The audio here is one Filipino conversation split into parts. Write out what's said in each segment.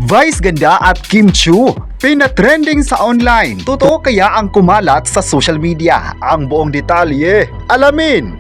Vice Ganda at Kim Chiu, pinatrending sa online. Totoo kaya ang kumalat sa social media? Ang buong detalye, alamin!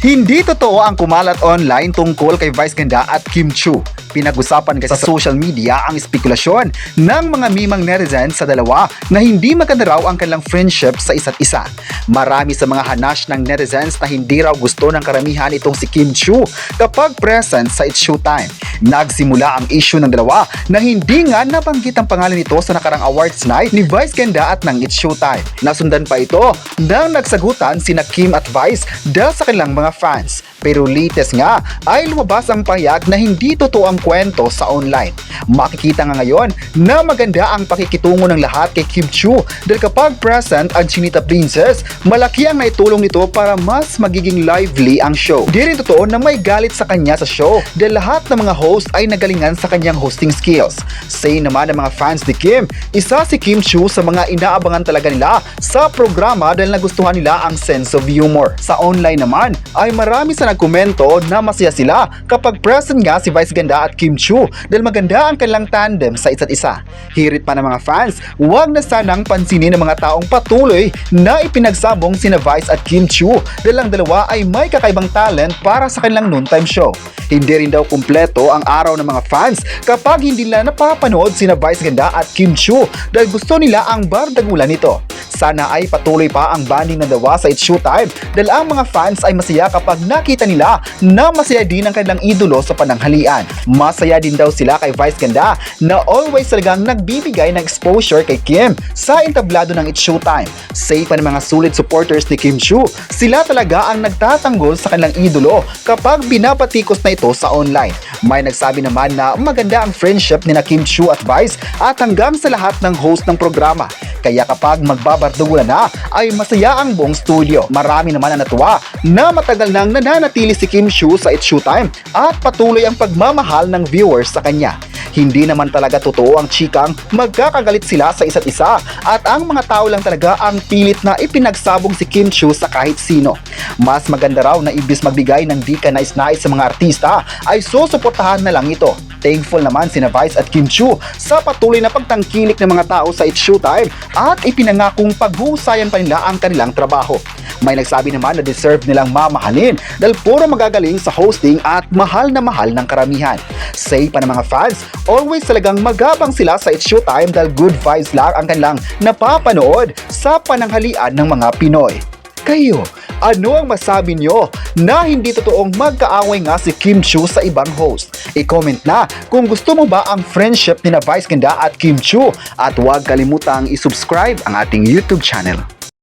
Hindi totoo ang kumalat online tungkol kay Vice Ganda at Kim Chiu. Pinag-usapan kasi sa social media ang espekulasyon ng mga mimang netizens sa dalawa na hindi maganda raw ang kanilang friendship sa isa't isa. Marami sa mga hanash ng netizens na hindi raw gusto ng karamihan itong si Kim Chiu kapag present sa It's Showtime. Nagsimula ang issue ng dalawa na hindi nga nabanggit ang pangalan nito sa nakarang awards night ni Vice Ganda at ng It's Showtime. Nasundan pa ito nang nagsagutan sina Kim at Vice dahil sa kanilang mga fans. Pero latest nga ay lumabas ang pahayag na hindi totoo ang kwento sa online. Makikita nga ngayon na maganda ang pakikitungo ng lahat kay Kim Chiu dahil kapag present ang Chinita Princess, malaki ang naitulong nito para mas magiging lively ang show. Di rin totoo na may galit sa kanya sa show dahil lahat ng mga host ay nagalingan sa kanyang hosting skills. Say naman ng mga fans ni Kim, isa si Kim Chiu sa mga inaabangan talaga nila sa programa dahil nagustuhan nila ang sense of humor. Sa online naman ay marami sa nagkomento na masaya sila kapag present nga si Vice Ganda at Kim Chiu dahil maganda ang kanilang tandem sa isa't isa. Hirit pa ng mga fans, huwag na sanang pansinin ng mga taong patuloy na ipinagsabong sina Vice at Kim Chiu dahil ang dalawa ay may kakaibang talent para sa kanilang noontime show. Hindi rin daw kumpleto ang araw ng mga fans kapag hindi nila napapanood sina Vice Ganda at Kim Chiu dahil gusto nila ang bardagulan nito. Sana ay patuloy pa ang banding ng dalawa sa It's Showtime dahil ang mga fans ay masaya kapag nakita nila na masaya din ang kanilang idolo sa pananghalian. Masaya din daw sila kay Vice Ganda na always talagang nagbibigay ng exposure kay Kim sa entablado ng It's Showtime. Say pa ng mga sulit supporters ni Kim Chiu, sila talaga ang nagtatanggol sa kanilang idolo kapag binapatikos na ito sa online. May nagsabi naman na maganda ang friendship ni na Kim Chiu at Vice at hanggang sa lahat ng host ng programa. Kaya kapag magbabardagulan na, ay masaya ang buong studio. Marami naman ang natuwa na matagal nang nananatili si Kim Chiu sa It's Showtime at patuloy ang pagmamahal ng viewers sa kanya. Hindi naman talaga totoo ang chikang magkakagalit sila sa isa't isa at ang mga tao lang talaga ang pilit na ipinagsabong si Kim Chiu sa kahit sino. Mas maganda raw na ibis magbigay ng di ka nais-nais sa mga artista ay susuportahan na lang ito. Thankful naman sina Vice at Kim Chiu sa patuloy na pagtangkilik ng mga tao sa It's Showtime at ipinangakong paghusayan pa nila ang kanilang trabaho. May nagsabi naman na deserve nilang mamahalin dahil puro magagaling sa hosting at mahal na mahal ng karamihan. Say pa ng mga fans, always talagang magabang sila sa It's Showtime dahil good vibes lang ang kanilang napapanood sa pananghalian ng mga Pinoy. Kayo, ano ang masabi nyo na hindi totoong magkaaway nga si Kim Chiu sa ibang host? I-comment na kung gusto mo ba ang friendship ni na Vice Ganda at Kim Chiu at huwag kalimutang i-subscribe ang ating YouTube channel.